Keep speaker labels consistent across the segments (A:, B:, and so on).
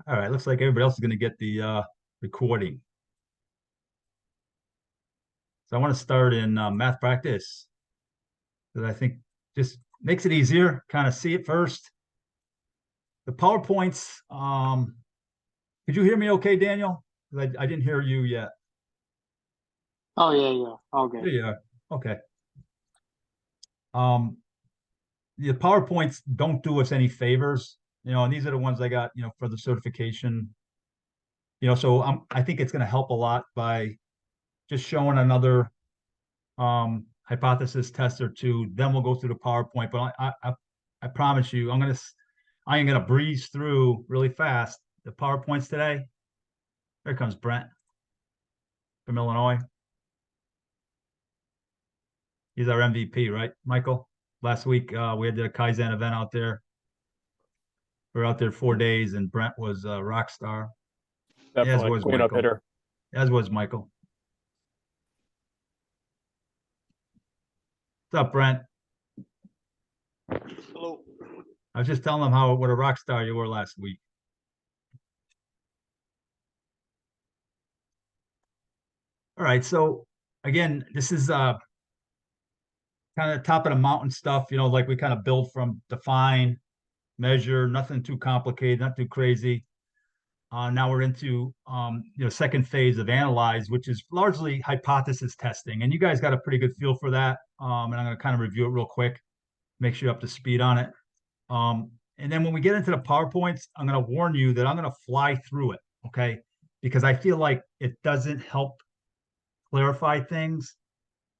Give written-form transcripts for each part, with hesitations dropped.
A: All right, looks like everybody else is going to get the recording. So I want to start in math practice because I think just makes it easier, kind of see it first. The PowerPoints, could you hear me okay, Daniel? I didn't hear you yet.
B: Oh, yeah. All good.
A: There you are. Okay. The PowerPoints don't do us any favors, and these are the ones I got, for the certification. So I think it's going to help a lot by just showing another hypothesis test or two. Then we'll go through the PowerPoint. But I promise you, I am gonna breeze through really fast the PowerPoints today. Here comes Brent from Illinois. He's our MVP, right, Michael? Last week we had the Kaizen event out there. We were out there 4 days, and Brent was a rock star.
C: Definitely.
A: As was
C: Clean up
A: Michael.
C: hitter.
A: As was Michael. What's up, Brent?
B: Hello.
A: I was just telling him what a rock star you were last week. All right, so again, this is kind of top of the mountain stuff, like we kind of build from define, measure, nothing too complicated, not too crazy. Now we're into second phase of analyze, which is largely hypothesis testing. And you guys got a pretty good feel for that. And I'm going to kind of review it real quick, make sure you're up to speed on it. And then when we get into the PowerPoints, I'm going to warn you that I'm going to fly through it, okay? Because I feel like it doesn't help clarify things,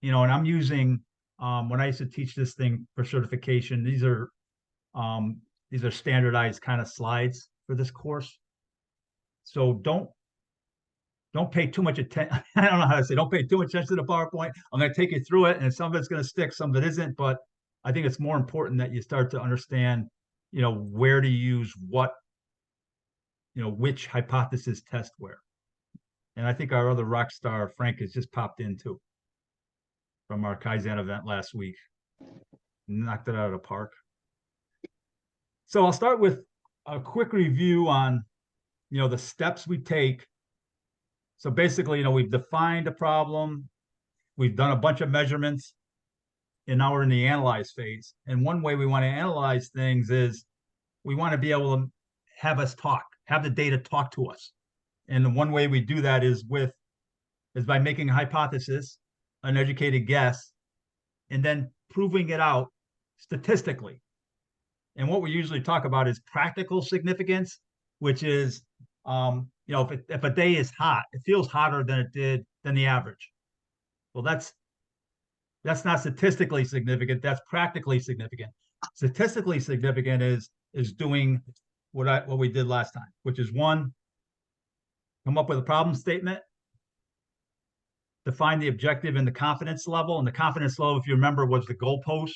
A: and I'm using, when I used to teach this thing for certification, these are standardized kind of slides for this course. So don't pay too much attention. I don't know how to say, don't pay too much attention to the PowerPoint. I'm going to take you through it, and some of it's going to stick, some of it isn't, but I think it's more important that you start to understand, where to use what, which hypothesis test where. And I think our other rock star, Frank, has just popped in too from our Kaizen event last week. Knocked it out of the park. So I'll start with a quick review on, the steps we take. So basically, we've defined a problem. We've done a bunch of measurements. And now we're in the analyze phase. And one way we want to analyze things is we want to be able to have the data talk to us. And the one way we do that is by making a hypothesis, an educated guess, and then proving it out statistically. And what we usually talk about is practical significance, which is, if a day is hot, it feels hotter than the average. Well, that's not statistically significant. That's practically significant. Statistically significant is doing what we did last time, which is one, come up with a problem statement, define the objective and the confidence level. And the confidence level, if you remember, was the goalpost.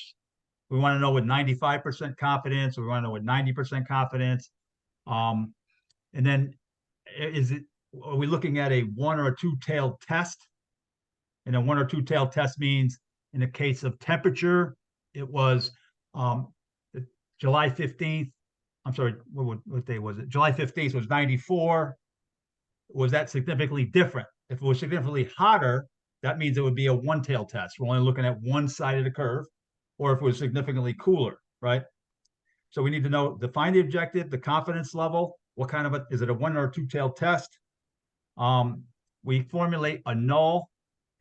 A: We want to know with 95% confidence, or we want to know with 90% confidence. And then are we looking at a one or a two-tailed test? And a one or two-tailed test means, in the case of temperature, it was July 15th. I'm sorry, what day was it? July 15th was 94. Was that significantly different? If it was significantly hotter, that means it would be a one-tailed test. We're only looking at one side of the curve. Or if it was significantly cooler, right? So we need to define the objective, the confidence level, what kind of is it a one or two-tailed test? We formulate a null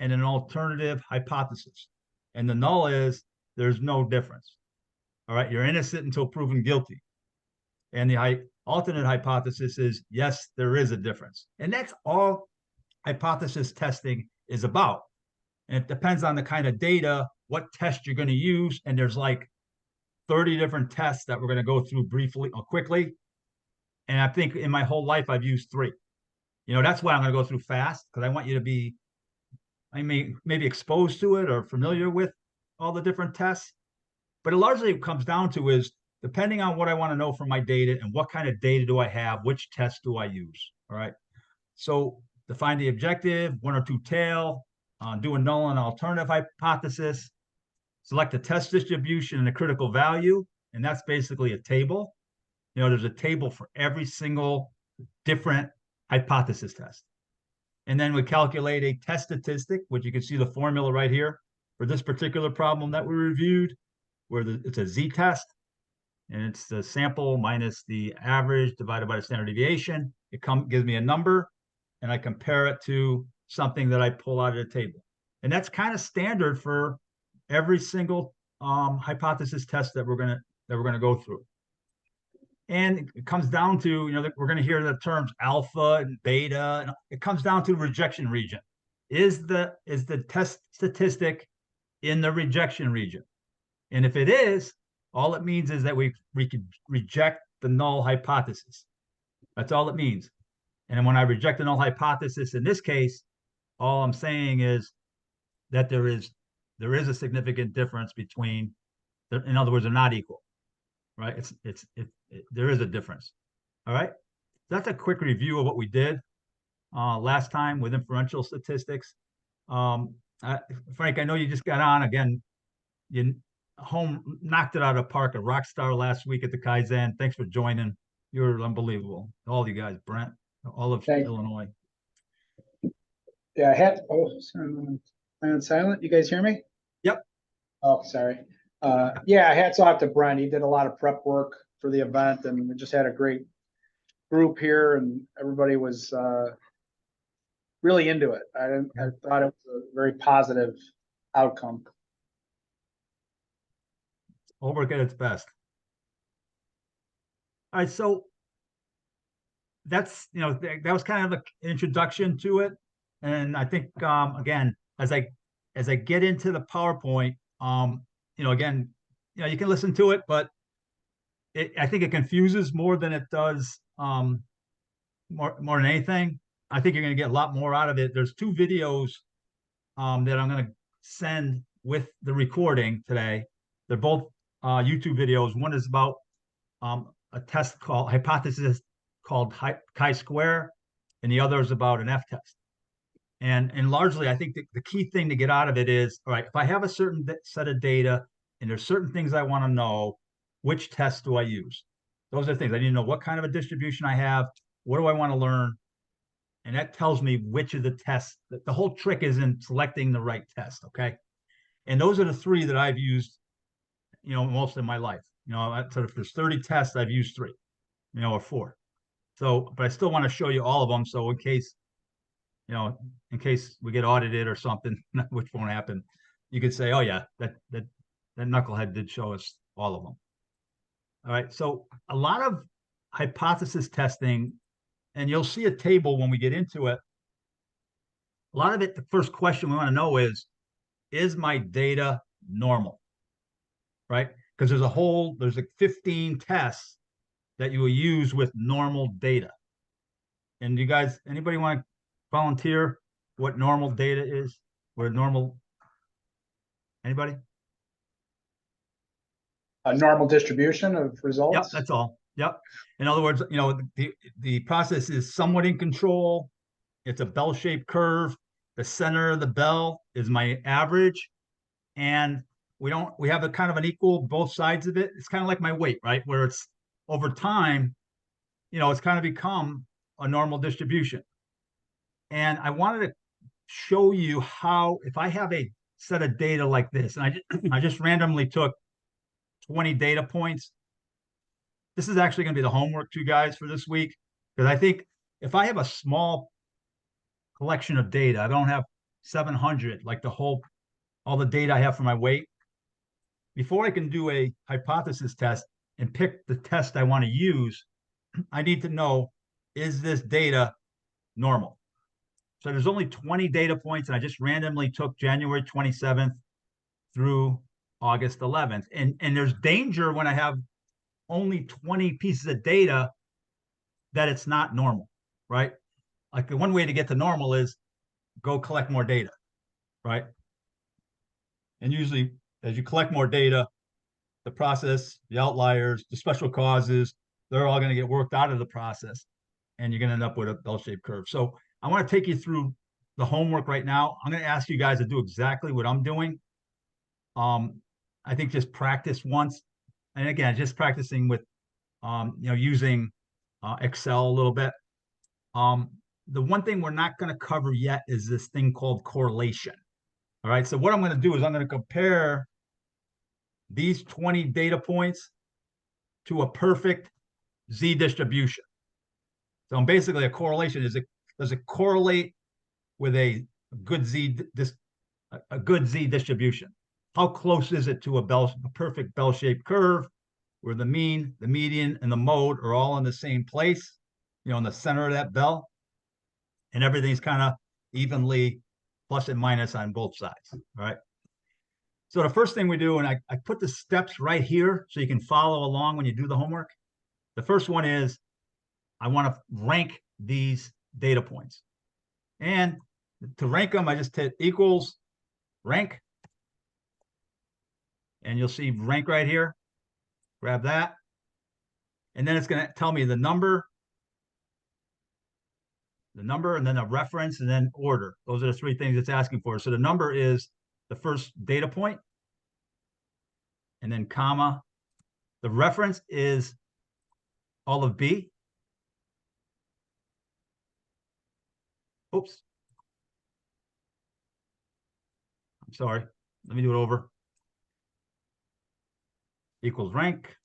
A: and an alternative hypothesis. And the null is there's no difference. All right, you're innocent until proven guilty. And the alternate hypothesis is, yes, there is a difference. And that's all hypothesis testing is about. And it depends on the kind of data, what test you're going to use. And there's like 30 different tests that we're going to go through briefly or quickly. And I think in my whole life, I've used 3. That's why I'm going to go through fast, because I want you to be, maybe exposed to it or familiar with all the different tests. But it largely comes down to is, depending on what I want to know from my data and what kind of data do I have, which test do I use? All right. So define the objective, one or two tail, do a null and alternative hypothesis, select a test distribution and a critical value. And that's basically a table. There's a table for every single different hypothesis tests. And then we calculate a test statistic, which you can see the formula right here for this particular problem that we reviewed, where it's a z-test, and it's the sample minus the average divided by the standard deviation. It gives me a number, and I compare it to something that I pull out of the table. And that's kind of standard for every single hypothesis test that we're gonna go through. And it comes down to, we're going to hear the terms alpha and beta, and it comes down to rejection region. Is the test statistic in the rejection region? And if it is, all it means is that we could reject the null hypothesis. That's all it means. And when I reject the null hypothesis in this case, all I'm saying is that there is a significant difference between, in other words, they're not equal. Right? There is a difference. All right. That's a quick review of what we did last time with inferential statistics. Frank, I know you just got on again. You knocked it out of the park, a rock star last week at the Kaizen. Thanks for joining. You're unbelievable. All you guys, Brent, all of Illinois.
C: Yeah, sorry, I'm on silent. You guys hear me?
A: Yep.
C: Oh, sorry. Yeah, hats off to Brent. He did a lot of prep work for the event, and we just had a great group here, and everybody was really into it. I thought it was a very positive outcome.
A: All work at its best. All right, so that's that was kind of an introduction to it, and I think again, as I get into the PowerPoint, again, you can listen to it, but I think it confuses more than it does more than anything. I think you're going to get a lot more out of it. There's 2 videos that I'm going to send with the recording today. They're both YouTube videos. One is about a test called hypothesis called chi-square, and the other is about an F-test. And largely, I think the key thing to get out of it is, all right, if I have a certain set of data and there's certain things I want to know, which test do I use? Those are things I need to know. What kind of a distribution I have? What do I want to learn? And that tells me which of the tests. The whole trick is in selecting the right test, okay? And those are the 3 that I've used, most of my life. So if there's 30 tests, I've used 3, or 4. So, but I still want to show you all of them. So in case we get audited or something, which won't happen, you could say, oh yeah, that knucklehead did show us all of them. All right. So a lot of hypothesis testing, and you'll see a table when we get into it. A lot of it, the first question we want to know is my data normal? Right? Because there's like 15 tests that you will use with normal data. And you guys, anybody want to volunteer what normal data is? What normal, anybody?
C: A normal distribution of results?
A: Yep, that's all. Yep. In other words, the process is somewhat in control. It's a bell-shaped curve. The center of the bell is my average. And we have a kind of an equal both sides of it. It's kind of like my weight, right? Where it's over time, it's kind of become a normal distribution. And I wanted to show you how, if I have a set of data like this, and I just randomly took 20 data points. This is actually going to be the homework to you guys for this week, because I think if I have a small collection of data, I don't have 700, like all the data I have for my weight. Before I can do a hypothesis test and pick the test I want to use, I need to know, is this data normal? So there's only 20 data points, and I just randomly took January 27th through August 11th. And there's danger when I have only 20 pieces of data that it's not normal, right? Like the one way to get to normal is go collect more data, right? And usually as you collect more data, the process, the outliers, the special causes, they're all going to get worked out of the process, and you're going to end up with a bell-shaped curve. So I want to take you through the homework right now. I'm going to ask you guys to do exactly what I'm doing. I think just practice once. And again, just practicing with, using Excel a little bit. The one thing we're not going to cover yet is this thing called correlation. All right. So what I'm going to do is I'm going to compare these 20 data points to a perfect Z distribution. So I'm basically a correlation does it correlate with a good Z distribution? How close is it to a perfect bell-shaped curve where the mean, the median, and the mode are all in the same place, in the center of that bell, and everything's kind of evenly plus and minus on both sides. All right. So the first thing we do, and I put the steps right here so you can follow along when you do the homework. The first one is I want to rank these data points. And to rank them, I just hit equals rank. And you'll see rank right here. Grab that. And then it's going to tell me the number, and then a reference, and then order. Those are the three things it's asking for. So the number is the first data point, and then comma. The reference is all of B. Oops. I'm sorry. Let me do it over. Equals rank.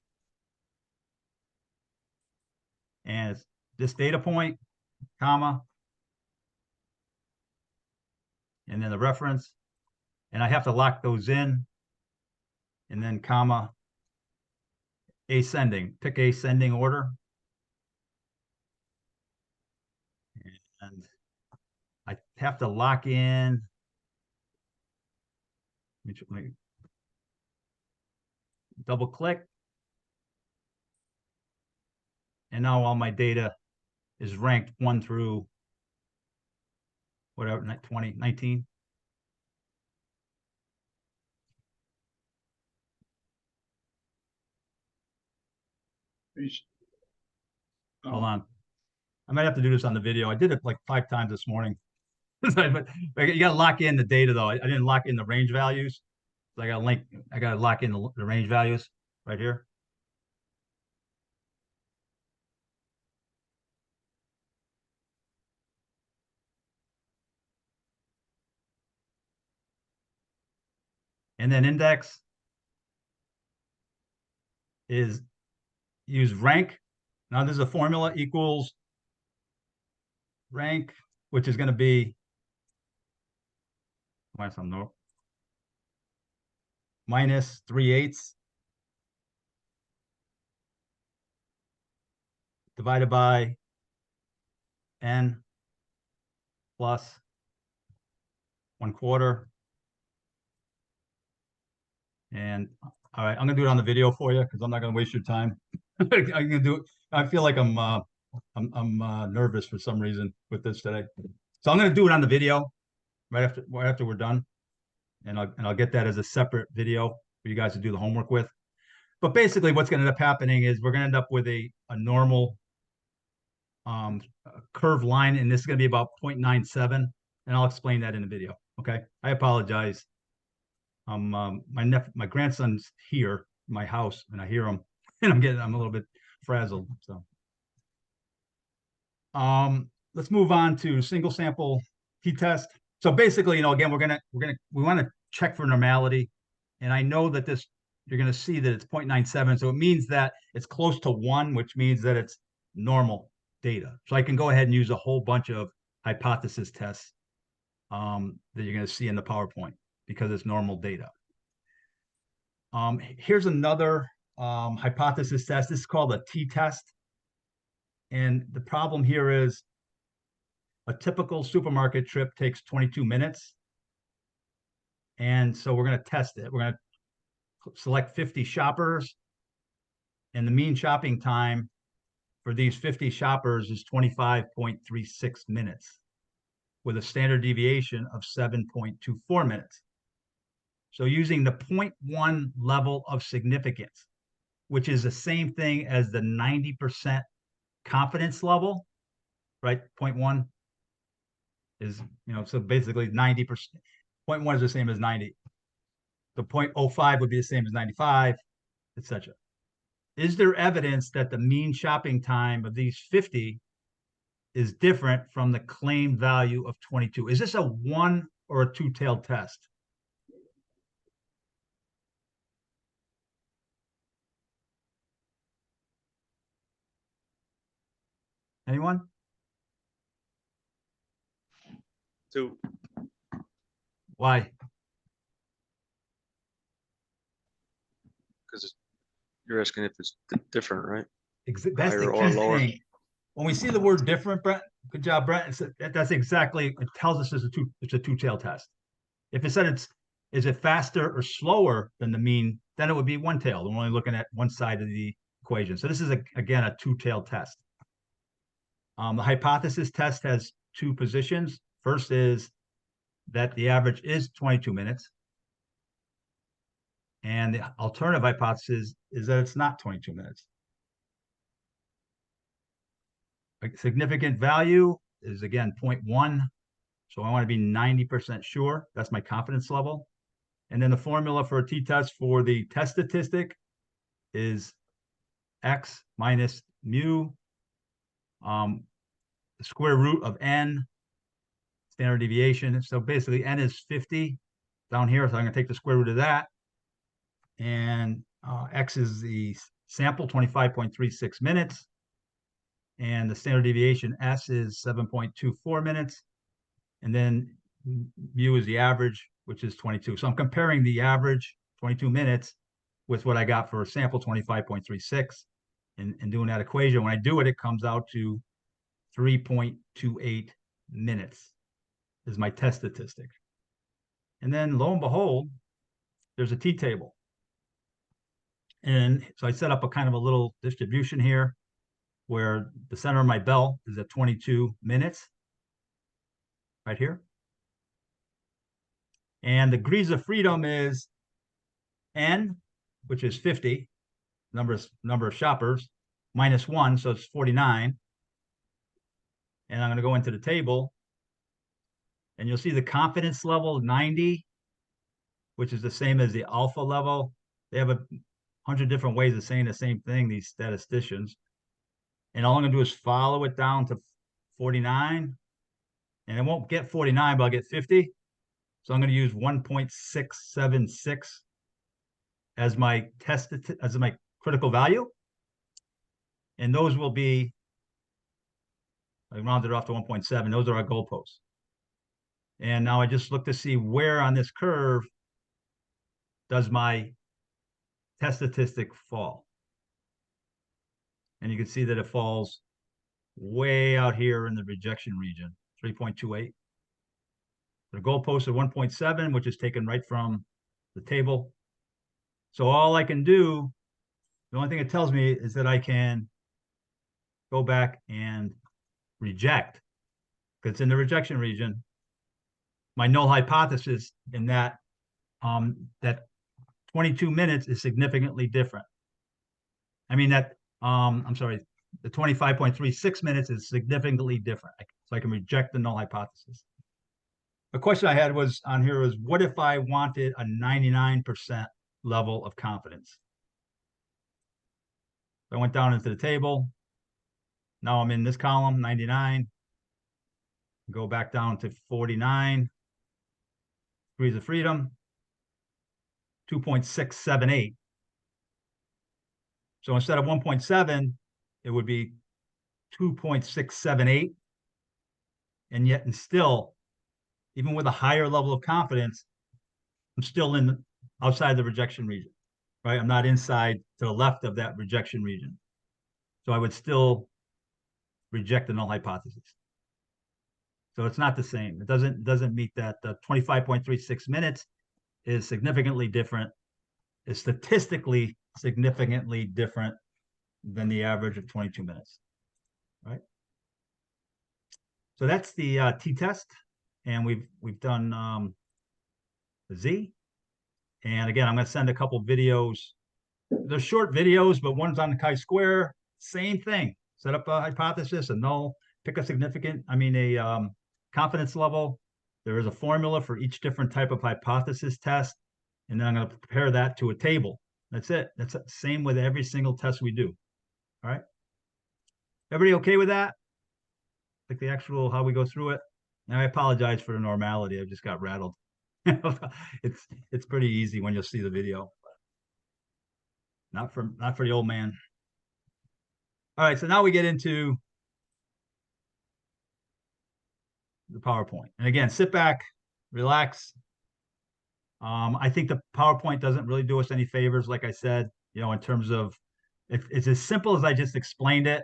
A: And it's this data point, comma. And then the reference. And I have to lock those in. And then comma. Ascending. Pick ascending order. And I have to lock in. Let me double click. And now all my data is ranked 1 through whatever, 20, 19. Hold on. I might have to do this on the video. I did it like 5 times this morning. But you got to lock in the data though. I didn't lock in the range values. So I got to lock in the range values right here. And then index is use rank. Now there's a formula equals rank, which is going to be minus 3/8 divided by n plus 1/4. And all right, I'm gonna do it on the video for you because I'm not gonna waste your time. I'm gonna do it. I feel like I'm nervous for some reason with this today, so I'm gonna do it on the video right after we're done, and I'll get that as a separate video for you guys to do the homework with. But basically, what's gonna end up happening is we're gonna end up with a normal curved line, and this is gonna be about 0.97, and I'll explain that in the video. Okay, I apologize. My grandson's here in my house, and I hear him, and I'm a little bit frazzled. So, let's move on to single sample t-test. So basically, again, we want to check for normality, and I know that you're going to see that it's 0.97, so it means that it's close to 1, which means that it's normal data. So I can go ahead and use a whole bunch of hypothesis tests that you're going to see in the PowerPoint because it's normal data. Here's another hypothesis test. This is called a t-test. And the problem here is a typical supermarket trip takes 22 minutes. And so we're going to test it. We're going to select 50 shoppers. And the mean shopping time for these 50 shoppers is 25.36 minutes with a standard deviation of 7.24 minutes. So using the 0.1 level of significance, which is the same thing as the 90% confidence level, right? 0.1 is, so basically 90%. 0.1 is the same as 90. The 0.05 would be the same as 95, etc. Is there evidence that the mean shopping time of these 50 is different from the claimed value of 22. Is this a one or a two-tailed test? Anyone?
D: Two.
A: Why?
D: Because you're asking if it's different, right?
A: That's the
D: Higher or
A: key
D: lower?
A: thing. When we see the word different, Brent, good job, Brent. That's exactly, it tells us it's a two-tailed test. If it said is it faster or slower than the mean, then it would be one-tailed. We're only looking at one side of the equation. So this is, again, a two-tailed test. The hypothesis test has two positions. First is that the average is 22 minutes. And the alternative hypothesis is that it's not 22 minutes. A significant value is, again, 0.1. So I want to be 90% sure. That's my confidence level. And then the formula for a t-test for the test statistic is x minus mu, the square root of n, standard deviation. So basically n is 50 down here. So I'm going to take the square root of that. And x is the sample, 25.36 minutes. And the standard deviation S is 7.24 minutes. And then mu is the average, which is 22. So I'm comparing the average 22 minutes with what I got for a sample 25.36 and doing that equation. When I do it, it comes out to 3.28 minutes is my test statistic. And then lo and behold, there's a t-table. And so I set up a kind of a little distribution here where the center of my bell is at 22 minutes, right here. And the degrees of freedom is n, which is 50, number of shoppers, minus 1, so it's 49. And I'm going to go into the table, and you'll see the confidence level 90, which is the same as the alpha level. They have 100 different ways of saying the same thing, these statisticians. And all I'm going to do is follow it down to 49. And it won't get 49, but I'll get 50. So I'm going to use 1.676 as my test, as my critical value. And those will be, I rounded it off to 1.7. Those are our goalposts. And now I just look to see where on this curve does my test statistic fall. And you can see that it falls way out here in the rejection region, 3.28. The goalpost of 1.7, which is taken right from the table. So all I can do, the only thing it tells me is that I can go back and reject, because it's in the rejection region, my null hypothesis in that that 22 minutes is significantly different. I mean that, I'm sorry, the 25.36 minutes is significantly different. So I can reject the null hypothesis. A question I had was on here was, what if I wanted a 99% level of confidence? I went down into the table. Now I'm in this column, 99. Go back down to 49. Degrees of freedom, 2.678. So instead of 1.7, it would be 2.678. And yet, and still, even with a higher level of confidence, I'm still outside the rejection region, right? I'm not inside to the left of that rejection region. So I would still reject the null hypothesis. So it's not the same. It doesn't meet that. The 25.36 minutes is significantly different, is statistically significantly different than the average of 22 minutes, right? So that's the t-test, and we've done the Z. And again, I'm going to send a couple videos. They're short videos, but one's on the chi-square. Same thing. Set up a hypothesis, a null, pick a significant, a confidence level. There is a formula for each different type of hypothesis test. And then I'm going to compare that to a table. That's it. That's the same with every single test we do. All right. Everybody okay with that? like the actual, how we go through it? And I apologize for the normality. I just got rattled. It's pretty easy when you'll see the video. Not for the old man. All right, so now we get into the PowerPoint. And again, sit back, relax. I think the PowerPoint doesn't really do us any favors, like I said, you know, in terms of it's as simple as I just explained it.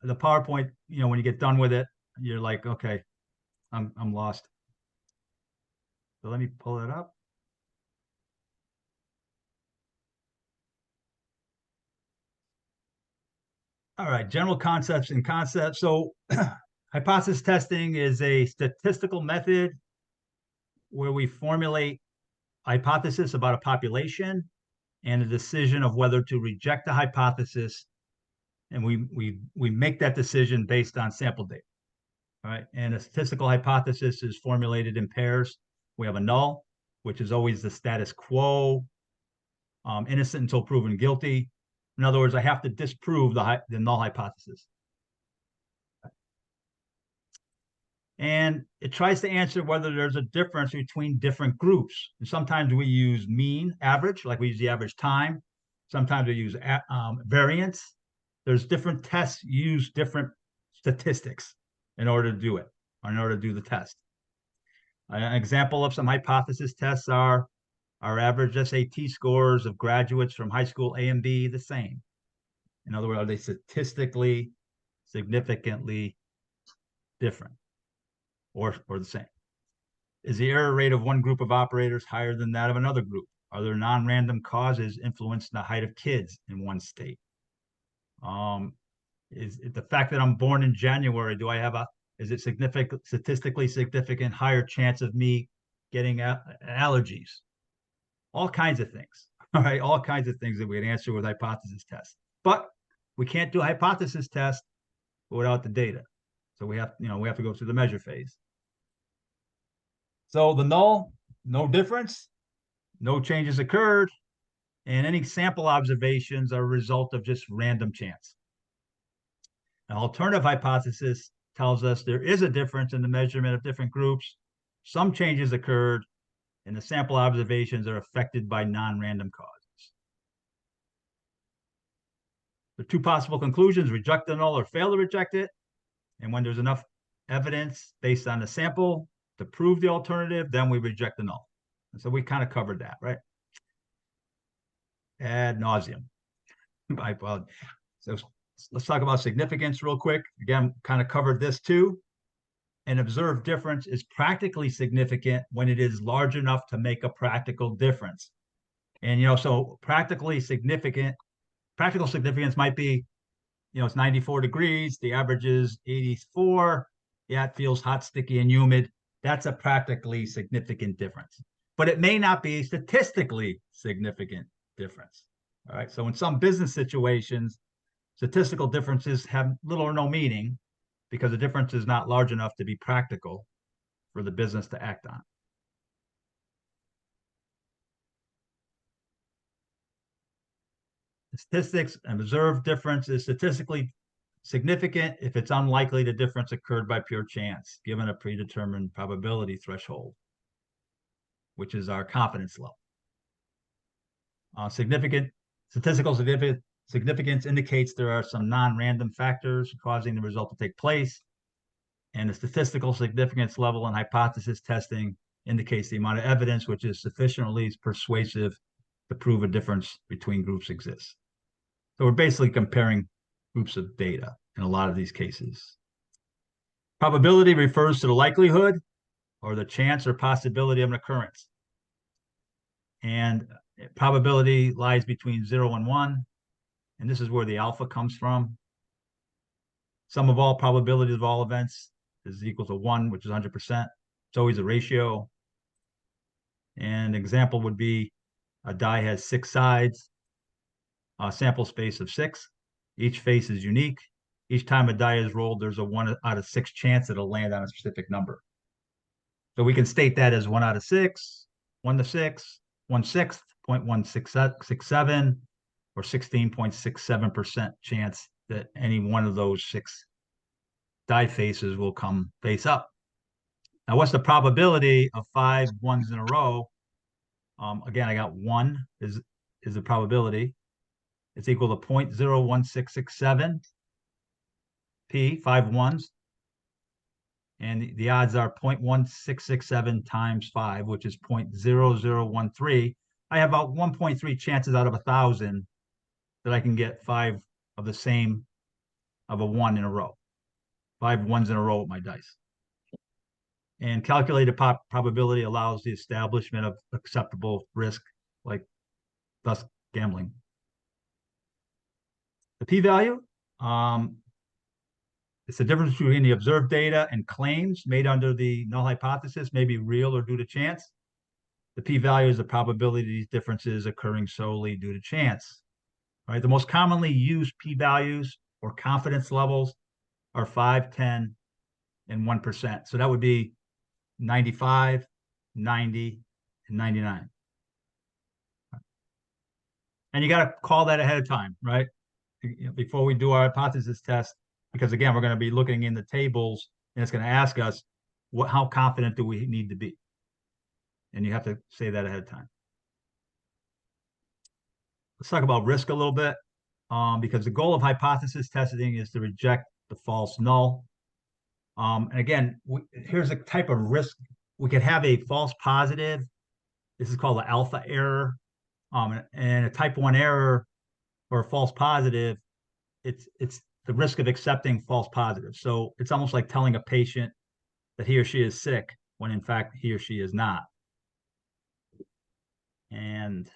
A: The PowerPoint, you know, when you get done with it, you're like, okay, I'm lost. So let me pull it up. All right, general concepts and concepts. So hypothesis testing is a statistical method where we formulate hypothesis about a population and a decision of whether to reject the hypothesis. And we make that decision based on sample data. All right. And a statistical hypothesis is formulated in pairs. We have a null, which is always the status quo, innocent until proven guilty. In other words, I have to disprove the null hypothesis. And it tries to answer whether there's a difference between different groups. And sometimes we use mean, average, like we use the average time. Sometimes we use variance. There's different tests use different statistics in order to do it, or in order to do the test. An example of some hypothesis tests are average SAT scores of graduates from high school A and B the same? In other words, are they statistically significantly different or the same? Is the error rate of one group of operators higher than that of another group? Are there non-random causes influencing the height of kids in one state? Is it the fact that I'm born in January, is it statistically significant higher chance of me getting allergies? All kinds of things, all right? All kinds of things that we'd answer with hypothesis tests. But we can't do a hypothesis test without the data. So we have to go through the measure phase. So the null, no difference, no changes occurred, and any sample observations are a result of just random chance. An alternative hypothesis tells us there is a difference in the measurement of different groups. Some changes occurred, and the sample observations are affected by non-random causes. The two possible conclusions: reject the null or fail to reject it. And when there's enough evidence based on the sample to prove the alternative, then we reject the null. And so we kind of covered that, right? Ad nauseum. So let's talk about significance real quick. Again, kind of covered this too. An observed difference is practically significant when it is large enough to make a practical difference. And, so practical significance might be, it's 94 degrees, the average is 84. Yeah, it feels hot, sticky, and humid. That's a practically significant difference. But it may not be a statistically significant difference. All right. So in some business situations, statistical differences have little or no meaning because the difference is not large enough to be practical for the business to act on. Statistics, an observed difference is statistically significant if it's unlikely the difference occurred by pure chance, given a predetermined probability threshold, which is our confidence level. Statistical significance indicates there are some non-random factors causing the result to take place, and the statistical significance level in hypothesis testing indicates the amount of evidence which is sufficiently persuasive to prove a difference between groups exists. So we're basically comparing groups of data in a lot of these cases. Probability refers to the likelihood or the chance or possibility of an occurrence. And probability lies between 0 and 1. And this is where the alpha comes from. Sum of all probabilities of all events is equal to 1, which is 100%. It's always a ratio. And an example would be a die has 6 sides, a sample space of 6. Each face is unique. Each time a die is rolled, there's a 1 out of 6 chance it'll land on a specific number. So we can state that as 1 out of 6, 1 to 6, 1/6, 0.1667, or 16.67% chance that any one of those 6 die faces will come face up. Now, what's the probability of 5 ones in a row? Again, I got 1 is the probability. It's equal to 0.01667 P, 5 ones. And the odds are 0.1667 times 5, which is 0.0013. I have about 1.3 chances out of 1,000 that I can get 5 of the same of a 1 in a row. 5 ones in a row with my dice. And calculated probability allows the establishment of acceptable risk, like thus gambling. The p-value, it's the difference between the observed data and claims made under the null hypothesis may be real or due to chance. The p-value is the probability of these differences occurring solely due to chance. All right, the most commonly used p-values or confidence levels are 5, 10, and 1%. So that would be 95, 90, and 99. And you got to call that ahead of time, right? Before we do our hypothesis test, because again, we're going to be looking in the tables and it's going to ask us how confident do we need to be? And you have to say that ahead of time. Let's talk about risk a little bit, because the goal of hypothesis testing is to reject the false null. And again, here's a type of risk. We could have a false positive. This is called an alpha error. And a type 1 error or a false positive, it's the risk of accepting false positives. So it's almost like telling a patient that he or she is sick when in fact he or she is not. And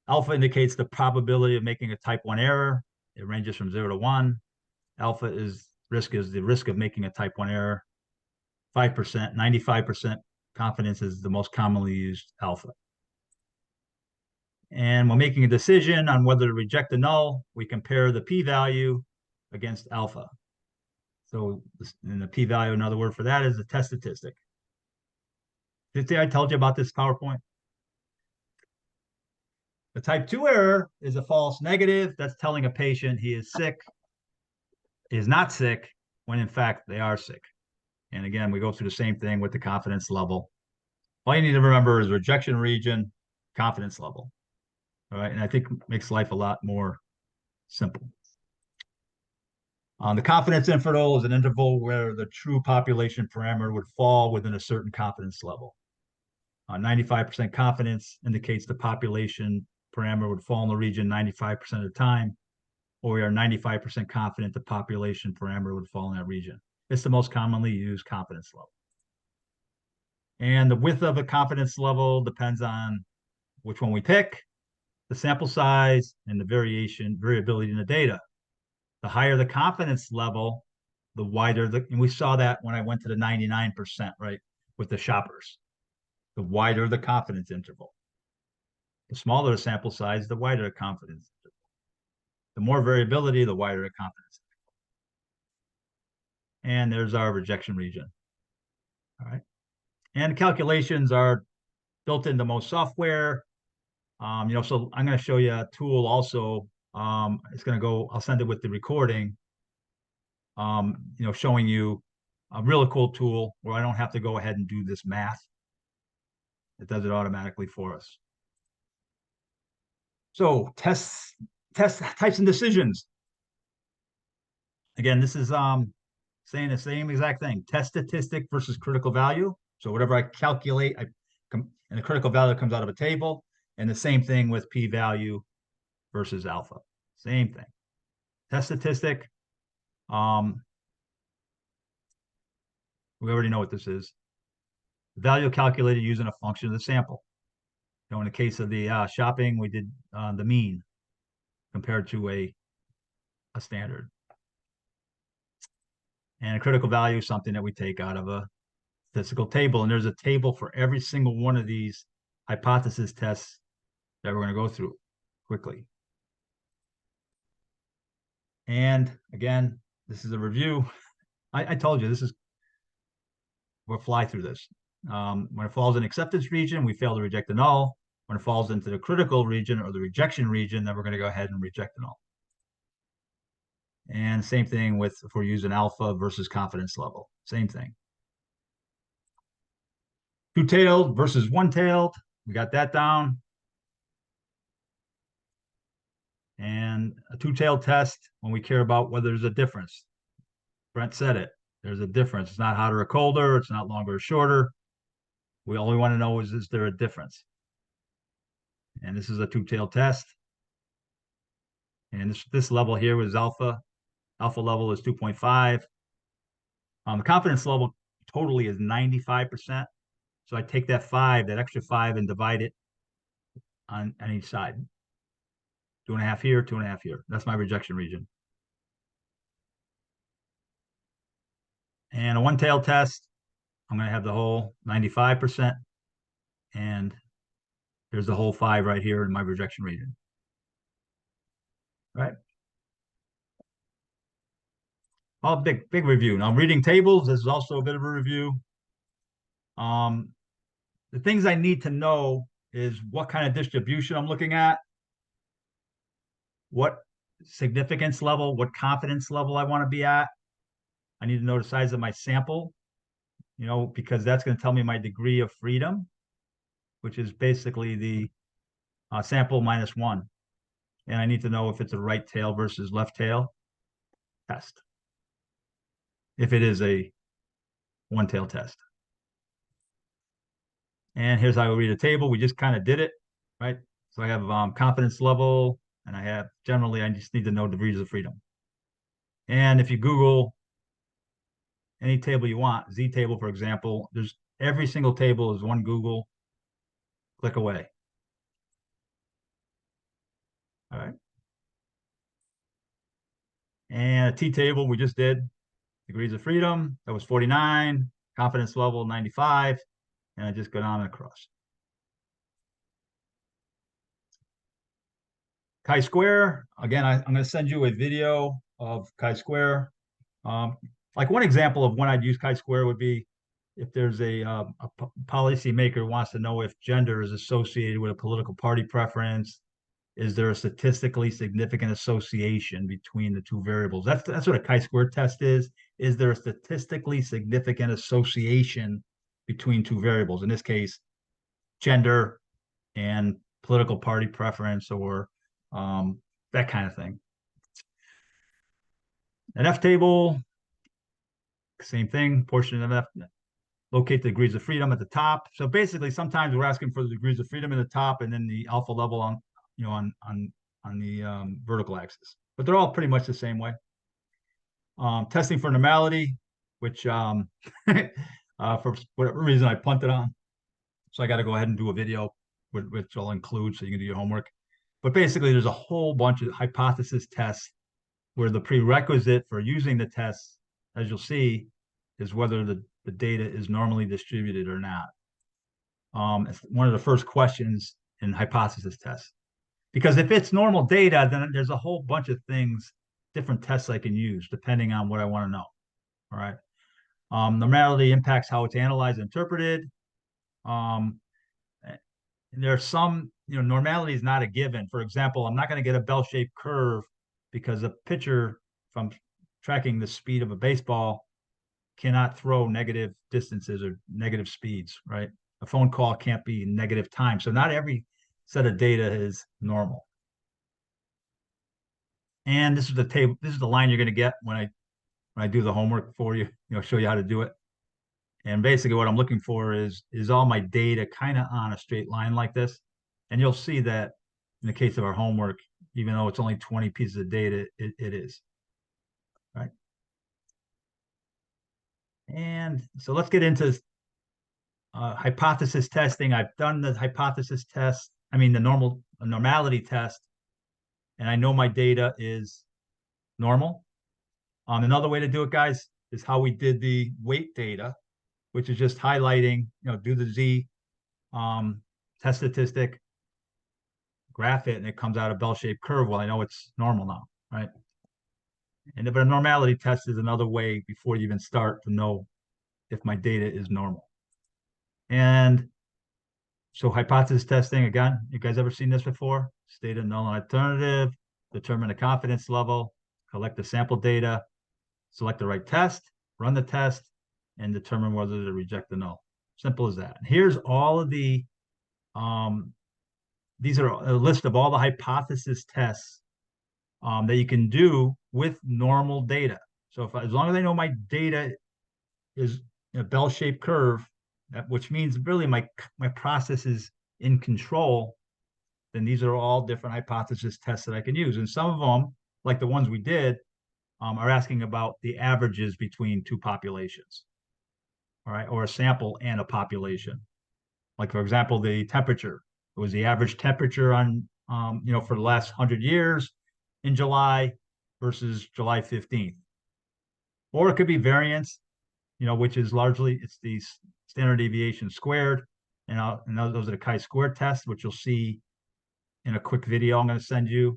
A: alpha indicates the probability of making a type 1 error. It ranges from 0 to 1. Alpha is the risk of making a type 1 error. 5%, 95% confidence is the most commonly used alpha. And when making a decision on whether to reject a null, we compare the p-value against alpha. So the p-value, another word for that is the test statistic. Did I told you about this PowerPoint? The type 2 error is a false negative. That's telling a patient he is sick, is not sick, when in fact they are sick. And again, we go through the same thing with the confidence level. All you need to remember is rejection region, confidence level. All right, and I think makes life a lot more simple. The confidence interval is an interval where the true population parameter would fall within a certain confidence level. 95% confidence indicates the population parameter would fall in the region 95% of the time, or we are 95% confident the population parameter would fall in that region. It's the most commonly used confidence level. And the width of a confidence level depends on which one we pick, the sample size, and the variability in the data. The higher the confidence level, the wider and we saw that when I went to the 99%, right, with the shoppers. The wider the confidence interval. The smaller the sample size, the wider the confidence interval. The more variability, the wider the confidence interval. And there's our rejection region. All right. And calculations are built into most software. So I'm going to show you a tool also. It's going to go, I'll send it with the recording, showing you a really cool tool where I don't have to go ahead and do this math. It does it automatically for us. So test types and decisions. Again, this is saying the same exact thing. Test statistic versus critical value. So whatever I calculate, and the critical value comes out of a table. And the same thing with p-value versus alpha. Same thing. Test statistic. We already know what this is. The value calculated using a function of the sample. In the case of the shopping, we did the mean compared to a standard. And a critical value is something that we take out of a statistical table. And there's a table for every single one of these hypothesis tests that we're going to go through quickly. And again, this is a review. I told you we'll fly through this. When it falls in acceptance region, we fail to reject the null. When it falls into the critical region or the rejection region, then we're going to go ahead and reject the null. And same thing with if we're using alpha versus confidence level, same thing. Two-tailed versus one-tailed, we got that down. And a two-tailed test when we care about whether there's a difference. Brent said it, there's a difference. It's not hotter or colder, it's not longer or shorter. We only want to know is there a difference? And this is a two-tailed test. And this level here was alpha. Alpha level is 2.5. The confidence level totally is 95%. So I take that extra 5, and divide it on each side. 2.5 here, 2.5 here. That's my rejection region. And a one-tailed test, I'm going to have the whole 95%. And there's the whole 5 right here in my rejection region. Right? All big review. Now, reading tables, this is also a bit of a review. The things I need to know is what kind of distribution I'm looking at, what significance level, what confidence level I want to be at. I need to know the size of my sample, because that's going to tell me my degree of freedom, which is basically the sample minus 1. And I need to know if it's a right tail versus left tail test, if it is a one-tail test. And here's how I read a table. We just kind of did it, right? So I have confidence level, and I have generally, I just need to know degrees of freedom. And if you Google any table you want, Z table, for example, every single table is one Google click away. All right. And a T table we just did, degrees of freedom, that was 49, confidence level 95, and I just go down and across. Chi-square, again, I'm going to send you a video of chi-square. Like one example of when I'd use chi-square would be if there's a policymaker wants to know if gender is associated with a political party preference. Is there a statistically significant association between the two variables? That's what a chi-square test is. Is there a statistically significant association between two variables? In this case, gender and political party preference, or that kind of thing. An F table, same thing, portion of F, locate the degrees of freedom at the top. So basically, sometimes we're asking for the degrees of freedom at the top and then the alpha level on the vertical axis. But they're all pretty much the same way. Testing for normality, which for whatever reason I punted on. So I got to go ahead and do a video, which I'll include so you can do your homework. But basically, there's a whole bunch of hypothesis tests where the prerequisite for using the tests, as you'll see, is whether the data is normally distributed or not. It's one of the first questions in hypothesis tests. Because if it's normal data, then there's a whole bunch of things, different tests I can use depending on what I want to know. All right. Normality impacts how it's analyzed and interpreted. There are some, normality is not a given. For example, I'm not going to get a bell-shaped curve because a pitcher from tracking the speed of a baseball cannot throw negative distances or negative speeds, right? A phone call can't be negative time. So not every set of data is normal. And this is the table. This is the line you're going to get when I do the homework for you, show you how to do it. And basically what I'm looking for is all my data kind of on a straight line like this. And you'll see that in the case of our homework, even though it's only 20 pieces of data, it is. Right. And so let's get into hypothesis testing. I've done the hypothesis test, the normality test, and I know my data is normal. Another way to do it, guys, is how we did the weight data, which is just highlighting, do the Z test statistic, graph it, and it comes out a bell-shaped curve. Well, I know it's normal now, right? But a normality test is another way before you even start to know if my data is normal. And so hypothesis testing, again, you guys ever seen this before? State a null and alternative, determine the confidence level, collect the sample data, select the right test, run the test, and determine whether to reject the null. Simple as that. And here's all of the, these are a list of all the hypothesis tests that you can do with normal data. So if as long as I know my data is in a bell-shaped curve, which means really my process is in control, then these are all different hypothesis tests that I can use. And some of them, like the ones we did, are asking about the averages between two populations, all right, or a sample and a population. Like, for example, the temperature. It was the average temperature on, for the last 100 years in July versus July 15th. Or it could be variance, which is largely, it's the standard deviation squared. And those are the chi-square tests, which you'll see in a quick video I'm going to send you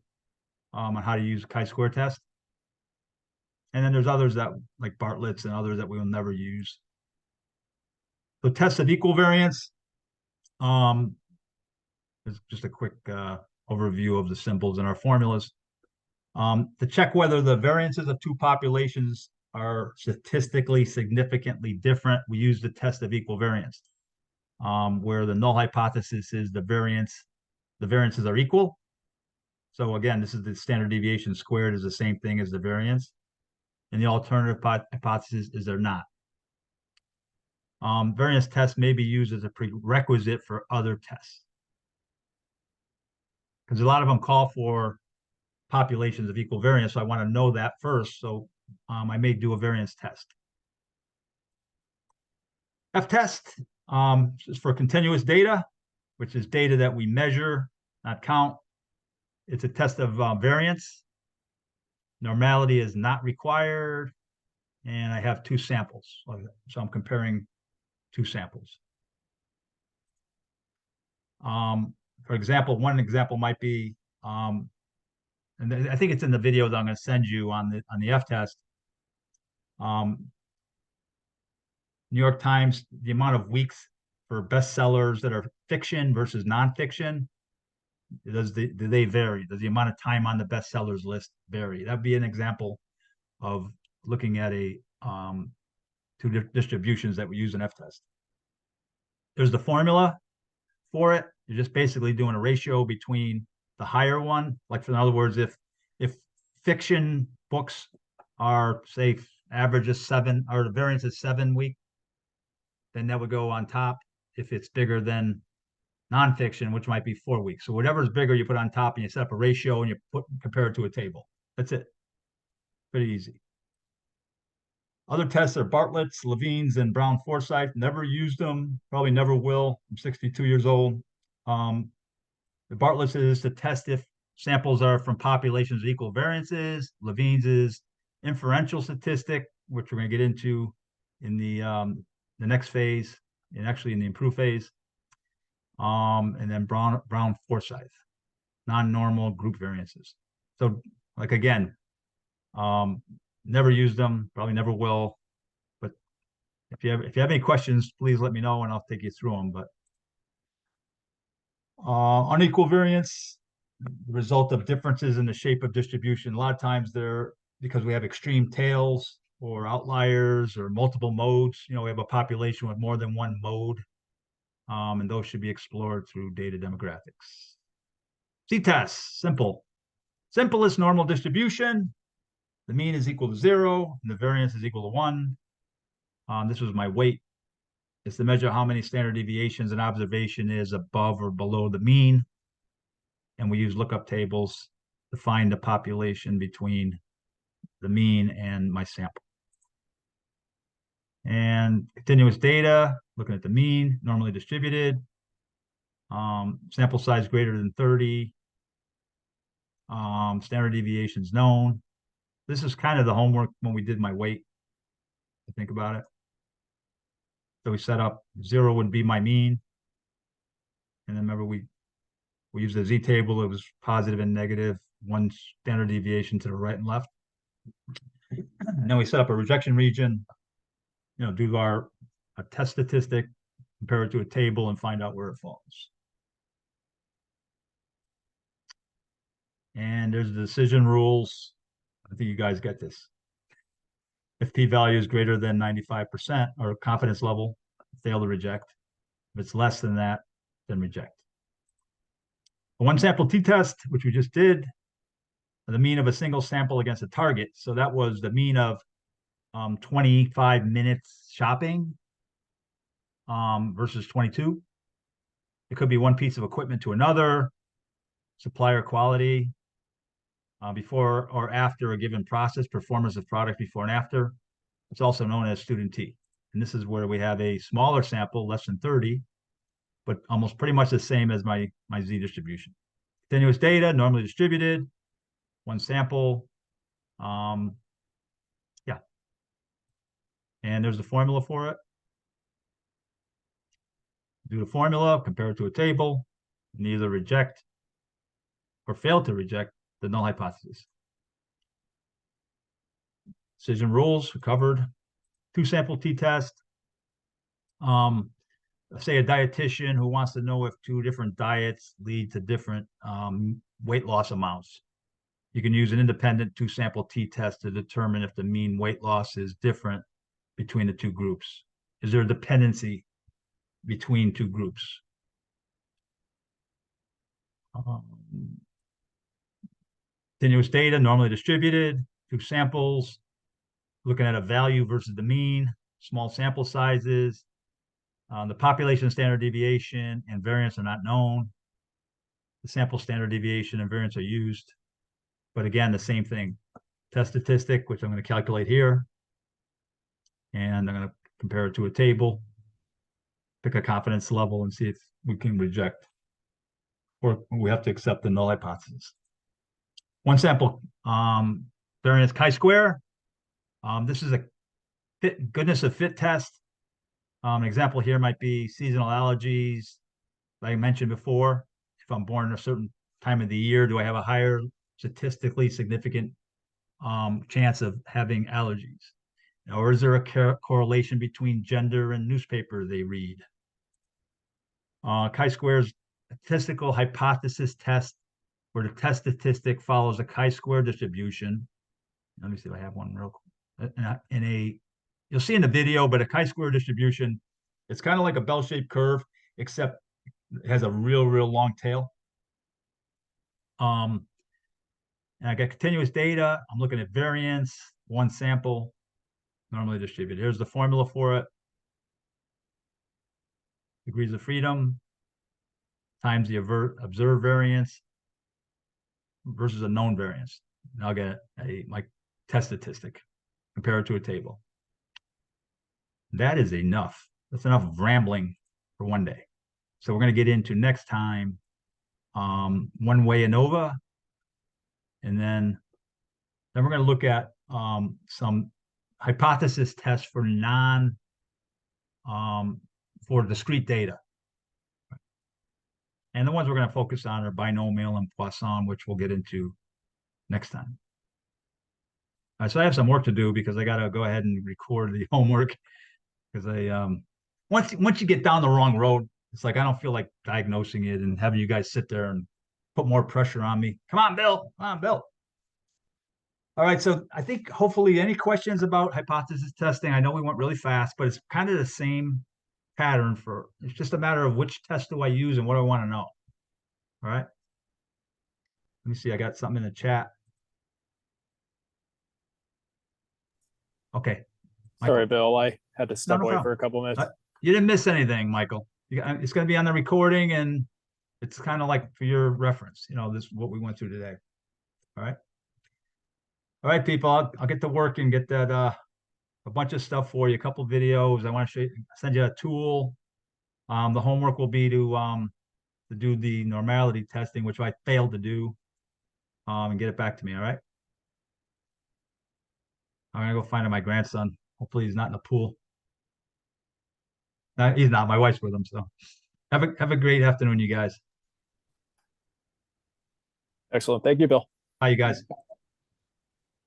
A: on how to use chi-square test. And then there's others that, like Bartlett's and others that we will never use. The tests of equal variance. Is just a quick overview of the symbols in our formulas. To check whether the variances of two populations are statistically significantly different, we use the test of equal variance, where the null hypothesis is the variances are equal. So again, this is the standard deviation squared is the same thing as the variance. And the alternative hypothesis is they're not. Variance tests may be used as a prerequisite for other tests, because a lot of them call for populations of equal variance. So I want to know that first. So I may do a variance test. F-test is for continuous data, which is data that we measure, not count. It's a test of variance. Normality is not required. And I have two samples. So I'm comparing two samples. For example, one example might be, and I think it's in the video that I'm going to send you on the F-test. New York Times, the amount of weeks for bestsellers that are fiction versus nonfiction, do they vary? Does the amount of time on the bestsellers list vary? That'd be an example of looking at a two distributions that we use in F-test. There's the formula for it. You're just basically doing a ratio between the higher one. Like, in other words, if fiction books are, say, average is 7, or the variance is 7 weeks, then that would go on top. If it's bigger than nonfiction, which might be 4 weeks. So whatever is bigger, you put on top, and you set up a ratio, and you compare it to a table. That's it. Pretty easy. Other tests are Bartlett's, Levine's, and Brown-Forsyth. Never used them, probably never will. I'm 62 years old. The Bartlett's is to test if samples are from populations of equal variances. Levine's is inferential statistic, which we're going to get into in the next phase, and actually in the improve phase. And then Brown-Forsyth, non-normal group variances. So, like, again, never used them, probably never will. But if you have any questions, please let me know and I'll take you through them. But unequal variance, the result of differences in the shape of distribution. A lot of times they're because we have extreme tails or outliers or multiple modes. We have a population with more than one mode. And those should be explored through data demographics. Z-test, simple. Simplest normal distribution. The mean is equal to 0, and the variance is equal to 1. This was my weight. It's to measure how many standard deviations an observation is above or below the mean. And we use lookup tables to find the population between the mean and my sample. And continuous data, looking at the mean, normally distributed. Sample size greater than 30. Standard deviations known. This is kind of the homework when we did my weight, to think about it. So we set up 0 would be my mean. And then remember, we used the Z table. It was positive and negative, 1 standard deviation to the right and left. And then we set up a rejection region, do a test statistic, compare it to a table, and find out where it falls. And there's the decision rules. I think you guys get this. If p-value is greater than 95% or confidence level, fail to reject. If it's less than that, then reject. A one sample t-test, which we just did, the mean of a single sample against a target. So that was the mean of 25 minutes shopping versus 22. It could be one piece of equipment to another, supplier quality, before or after a given process, performance of product before and after. It's also known as student T. And this is where we have a smaller sample, less than 30, but almost pretty much the same as my Z distribution. Continuous data, normally distributed, one sample. Yeah. And there's the formula for it. Do the formula, compare it to a table, and either reject or fail to reject the null hypothesis. Decision rules covered. Two sample t-test. Say a dietitian who wants to know if two different diets lead to different weight loss amounts. You can use an independent two sample t-test to determine if the mean weight loss is different between the two groups. Is there a dependency between two groups? Continuous data, normally distributed, two samples, looking at a value versus the mean, small sample sizes. The population standard deviation and variance are not known. The sample standard deviation and variance are used. But again, the same thing. Test statistic, which I'm going to calculate here. And I'm going to compare it to a table. Pick a confidence level and see if we can reject. Or we have to accept the null hypothesis. One sample variance chi-square. This is a goodness of fit test. An example here might be seasonal allergies. Like I mentioned before, if I'm born at a certain time of the year, do I have a higher statistically significant chance of having allergies? Or is there a correlation between gender and newspaper they read? Chi-square's statistical hypothesis test, where the test statistic follows a chi-square distribution. Let me see if I have one real quick. You'll see in the video, but a chi-square distribution, it's kind of like a bell-shaped curve, except it has a real long tail. And I got continuous data. I'm looking at variance, one sample, normally distributed. Here's the formula for it. Degrees of freedom times the observed variance versus a known variance. And I'll get my test statistic, compare it to a table. That is enough. That's enough rambling for one day. So we're going to get into next time one-way ANOVA, and then we're going to look at some hypothesis tests for for discrete data. And the ones we're going to focus on are binomial and Poisson, which we'll get into next time. All right, so I have some work to do because I got to go ahead and record the homework because once you get down the wrong road, it's like I don't feel like diagnosing it and having you guys sit there and put more pressure on me. Come on, Bill. Come on, Bill. All right, so I think hopefully any questions about hypothesis testing? I know we went really fast, but it's kind of the same pattern it's just a matter of which test do I use and what do I want to know. All right. Let me see. I got something in the chat. Okay. Michael.
E: Sorry, Bill, I had to step
A: No
E: away
A: problem.
E: for a couple minutes.
A: You didn't miss anything, Michael. It's going to be on the recording, and it's kind of like for your reference. This is what we went through today. All right. All right, people. I'll get to work and get that a bunch of stuff for you. A couple videos. I want to send you a tool. The homework will be to do the normality testing, which I failed to do, and get it back to me. All right. I'm gonna go find my grandson. Hopefully, he's not in the pool. No, he's not. My wife's with him. So, have a great afternoon, you guys.
E: Excellent. Thank you, Bill.
A: Bye, you guys.